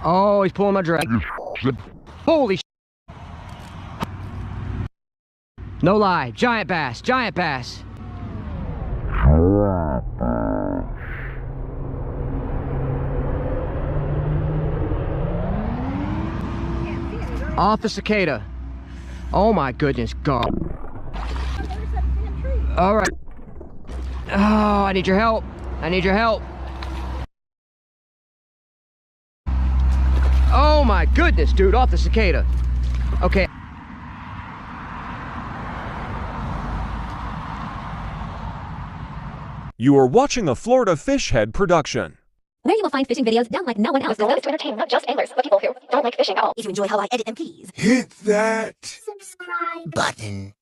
Oh, he's pulling my drag. Holy sh! No lie, giant bass, giant bass. Off the cicada. Oh my goodness, God. All right. Oh, I need your help. I need your help. Oh my goodness, dude, off the cicada. Okay. You are watching a Florida Fish Head production. Where you will find fishing videos done like no one else. With the goal is to entertain not just anglers, but people who don't like fishing at all. If you enjoy how I edit them, please Hit that Subscribe button.